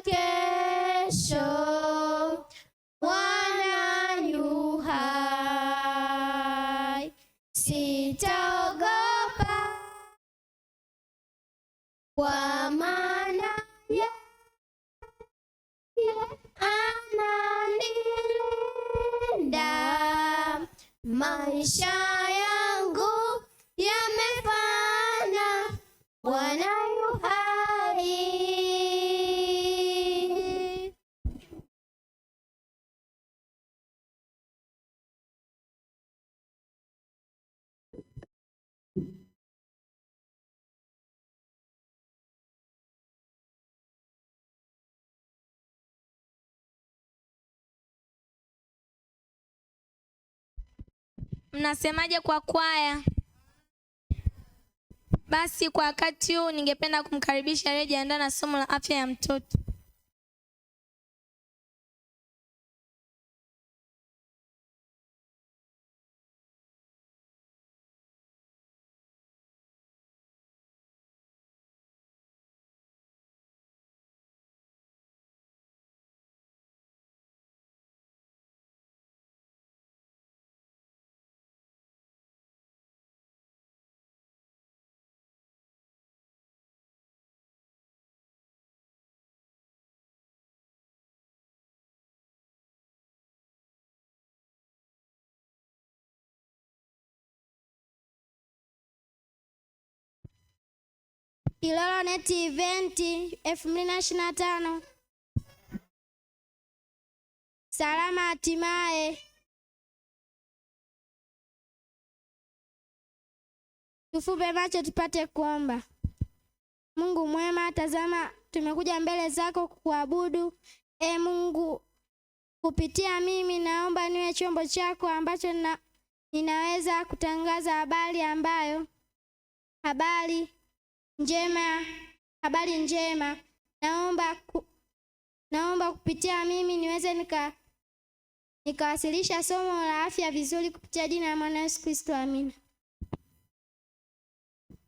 kesho, Bwana yu hai, sitaogopa, kwa maana yeye ananilinda. Maisha yangu yamefana, Bwana yu hai. Mnasemaje kwa kwaya? Basi kwa wakati huu ningependa kumkaribisha aliyejiandaa na somo la afya ya mtoto. Ilolo Net Event 2025. Salama hatimaye. Tufumbe macho tupate kuomba. Mungu mwema, tazama tumekuja mbele zako kukuabudu. Mungu, kupitia mimi naomba niwe chombo chako ambacho ninaweza kutangaza habari njema. Naomba kupitia mimi niweze nikawasilisha somo la afya vizuri kupitia jina la Mwana Yesu Kristo, amina.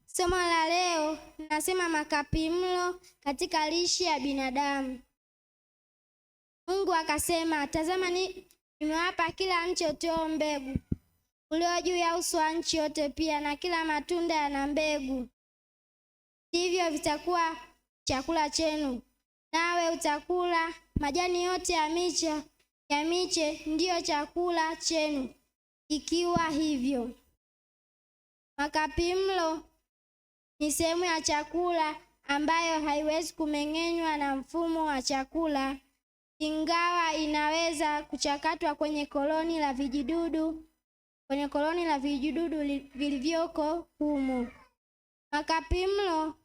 Somo la leo nasema makapi mlo katika lishe ya binadamu. Mungu akasema, tazama nimewapa kila mche utao mbegu ulio juu ya uso wa nchi yote, pia na kila matunda yana mbegu. Hivyo vitakuwa chakula chenu, nawe utakula majani yote ya miche ndiyo chakula chenu. Ikiwa hivyo, makapi mlo ni sehemu ya chakula ambayo haiwezi kumeng'enywa na mfumo wa chakula, ingawa inaweza kuchakatwa kwenye koloni la vijidudu vilivyoko humo. Makapi mlo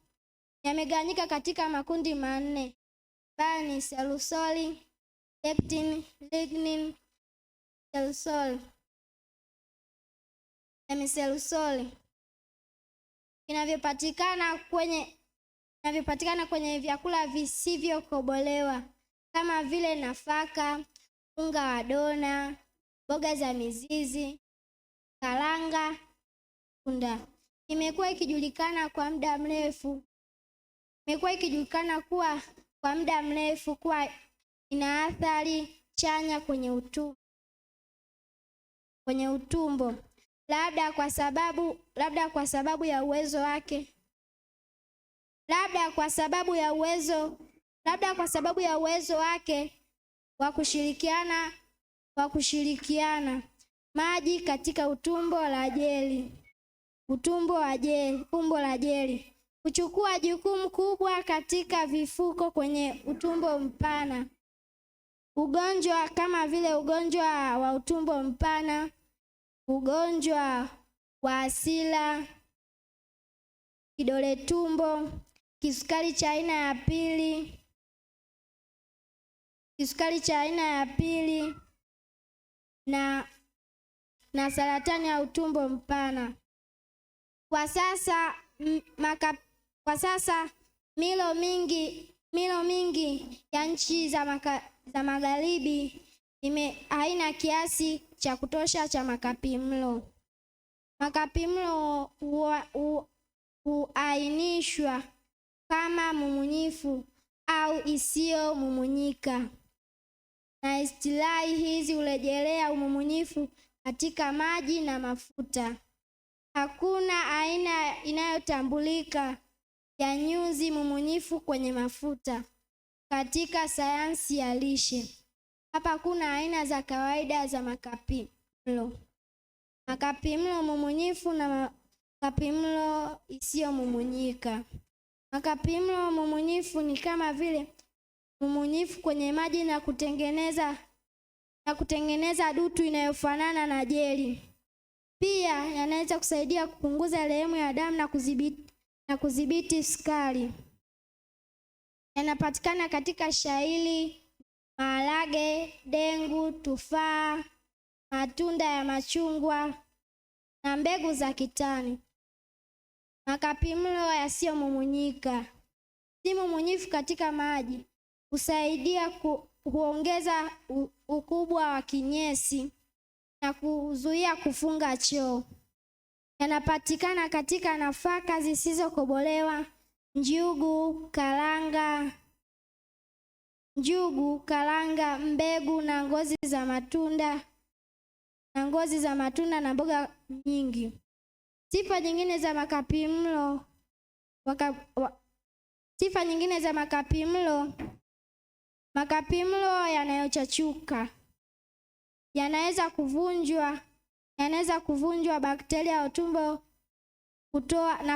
yamegawanyika katika makundi manne, bali selusoli, leptin, lignin, selusoli na miselusoli vinavyopatikana kwenye vyakula visivyokobolewa kama vile nafaka, unga wa dona, mboga za mizizi, karanga, tunda. Imekuwa ikijulikana kwa muda mrefu kuwa ina athari chanya kwenye utumbo, labda kwa sababu ya uwezo wake wa kushirikiana maji katika umbo la jeli, kuchukua jukumu kubwa katika vifuko kwenye utumbo mpana. Ugonjwa kama vile ugonjwa wa utumbo mpana, ugonjwa wa asila, kidole tumbo, kisukari cha aina ya pili na saratani ya utumbo mpana. Kwa sasa milo mingi ya nchi za magharibi haina kiasi cha kutosha cha makapi mlo. Makapi mlo huainishwa kama mumunyifu au isiyomumunyika. Na istilahi hizi hurejelea umunyifu katika maji na mafuta. Hakuna aina inayotambulika ya nyuzi mumunyifu kwenye mafuta katika sayansi ya lishe. Hapa kuna aina za kawaida za makapimlo: makapimlo mumunyifu na makapimlo isiyomumunyika. Makapimlo mumunyifu ni kama vile mumunyifu kwenye maji na kutengeneza dutu inayofanana na jeli. Pia yanaweza kusaidia kupunguza lehemu ya damu na kudhibiti sukari. Yanapatikana katika shayiri, maharage, dengu, tufaa, matunda ya machungwa na mbegu za kitani. Makapimlo yasiyomumunyika: si mumunyifu katika maji, husaidia kuongeza ukubwa wa kinyesi na kuzuia kufunga choo. Yanapatikana katika nafaka zisizokobolewa, njugu, karanga, mbegu na ngozi za matunda na mboga nyingi. Sifa nyingine za makapimlo: makapimlo yanayochachuka, yanaweza kuvunjwa bakteria wa utumbo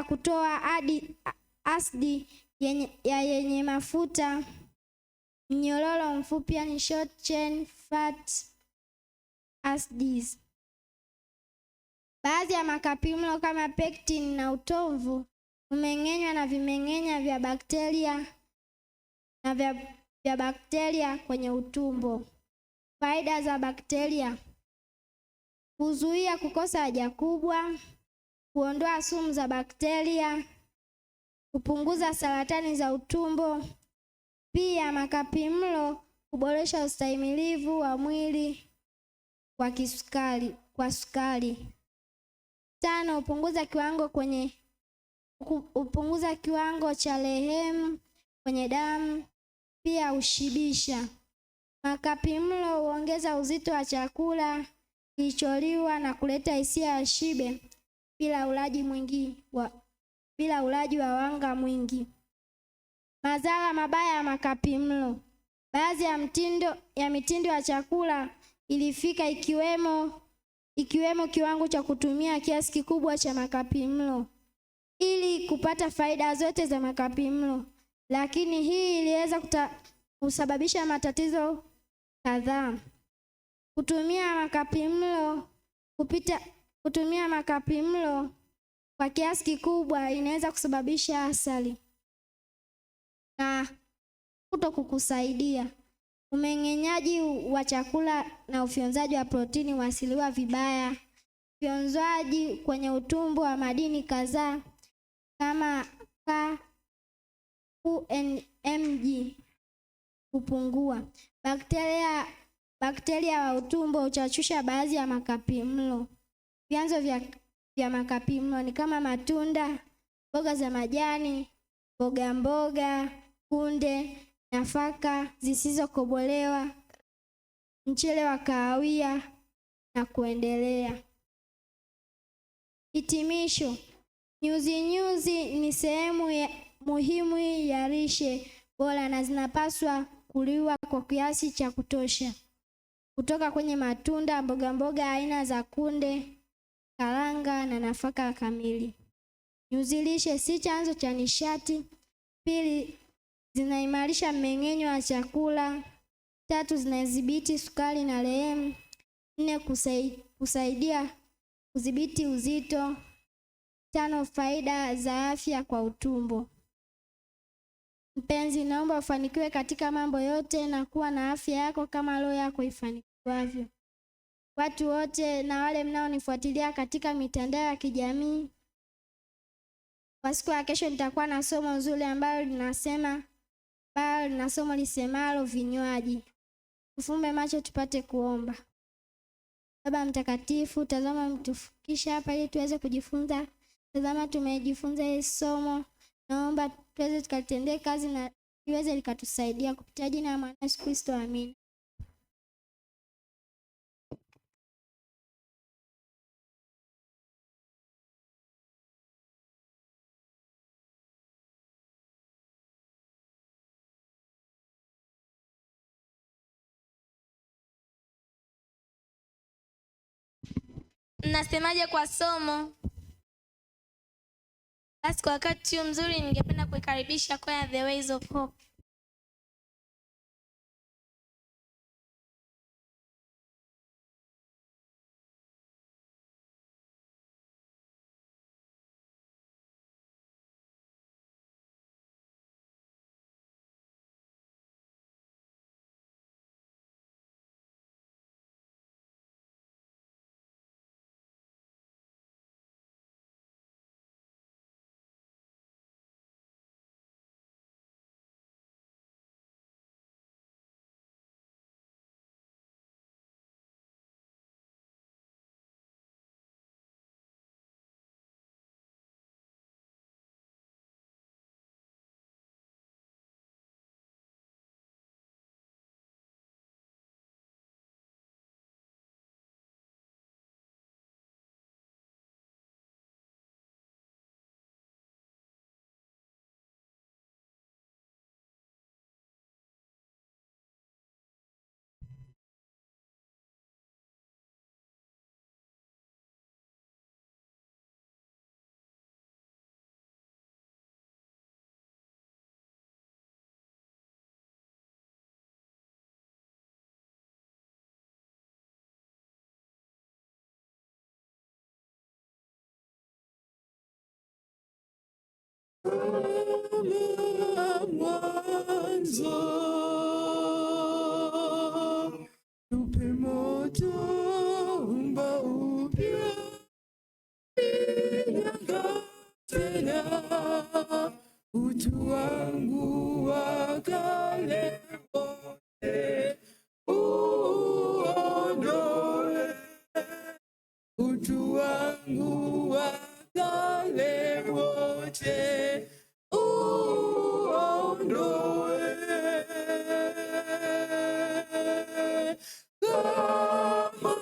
kutoa asidi yenye mafuta, mnyororo mfupi, yani short chain fat acids. Baadhi ya makapimlo kama pectin na utomvu humeng'enywa na vimeng'enya vya bakteria kwenye utumbo. Faida za bakteria: huzuia kukosa haja kubwa, kuondoa sumu za bakteria, kupunguza saratani za utumbo. Pia makapimlo huboresha ustahimilivu wa mwili kwa sukari. 5. Hupunguza kiwango cha lehemu kwenye damu. Pia hushibisha. Makapimlo huongeza uzito wa chakula kilicholiwa na kuleta hisia ya shibe bila ulaji wa wanga mwingi. Madhara mabaya ya makapimlo: baadhi ya mitindo ya chakula ilifika ikiwemo kiwango cha kutumia kiasi kikubwa cha makapimlo ili kupata faida zote za makapimlo, lakini hii iliweza kusababisha matatizo kadhaa. Kutumia makapimlo kwa kiasi kikubwa inaweza kusababisha athari na kutokusaidia. Umeng'enyaji wa chakula na ufyonzaji wa protini huathiriwa vibaya. Ufyonzaji kwenye utumbo wa madini kadhaa kama K2NMG hupungua. Bakteria wa utumbo huchachusha baadhi ya makapimlo. Vyanzo vya makapimlo ni kama matunda, mboga za majani, mboga, kunde, nafaka zisizokobolewa, mchele wa kahawia na kuendelea. Hitimisho: nyuzi ni sehemu muhimu ya lishe bora na zinapaswa kuliwa kwa kiasi cha kutosha kutoka kwenye matunda, mboga aina za kunde, karanga na nafaka kamili. Nyuzi lishe si chanzo cha nishati. 2, zinaimarisha mmeng'enyo wa chakula. 3, zinadhibiti sukari na lehemu. 4, kusaidia kudhibiti uzito. 5, faida za afya kwa utumbo. Mpenzi, naomba ufanikiwe katika mambo yote na kuwa na afya yako kama roho yako ifanikiwavyo. Watu wote na wale mnaonifuatilia katika mitandao ya kijamii, kwa siku ya kesho nitakuwa na somo nzuri ambalo lina somo lisemalo vinywaji. Tufumbe macho tupate kuomba. Baba mtakatifu, tazama mtufikisha hapa ili tuweze kujifunza. Tazama tumejifunza hili somo. Naomba tuweze tukalitendee kazi na liweze likatusaidia kupitia jina la Mwana Yesu Kristo, amina. Mnasemaje kwa somo? Basi kwa wakati mzuri ningependa kuikaribisha kwaya The Ways of Hope. Mwanzo tupe moto umba upya tena utu wangu wa kale wote uondoe, utu wangu wa kale wote uondoe, kama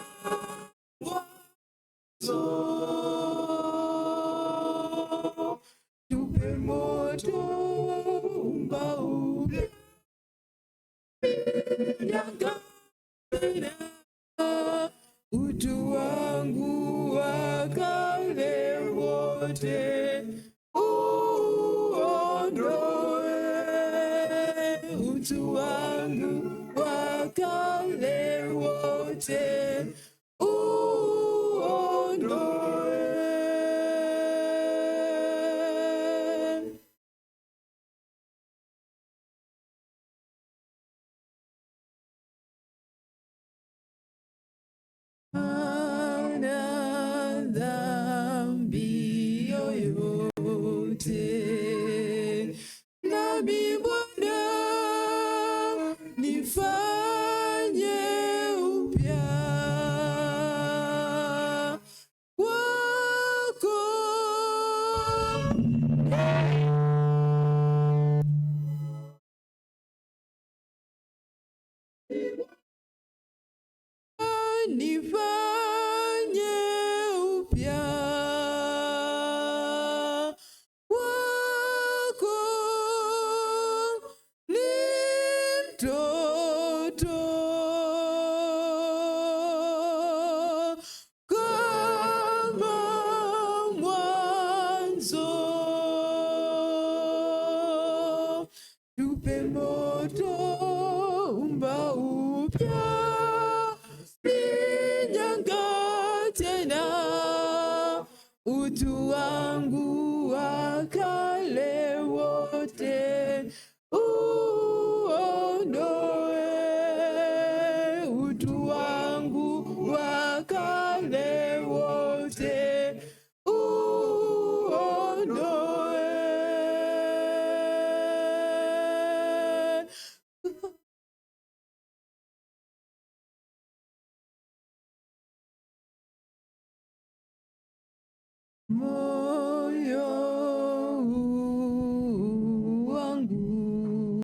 mwanzo tupe moto umba upya utu wangu wa kale wote uondoe, utu wangu wa kale wote uondoe. Hana dhambi yoyote, nami Bwana nifanye upya kwako. Nifanye upya kwako, ni mtoto kama mwanzo, tupe moto umba upya tena utu wangu wa kale wote uondoe, utu wangu wa kale wote uondoe. More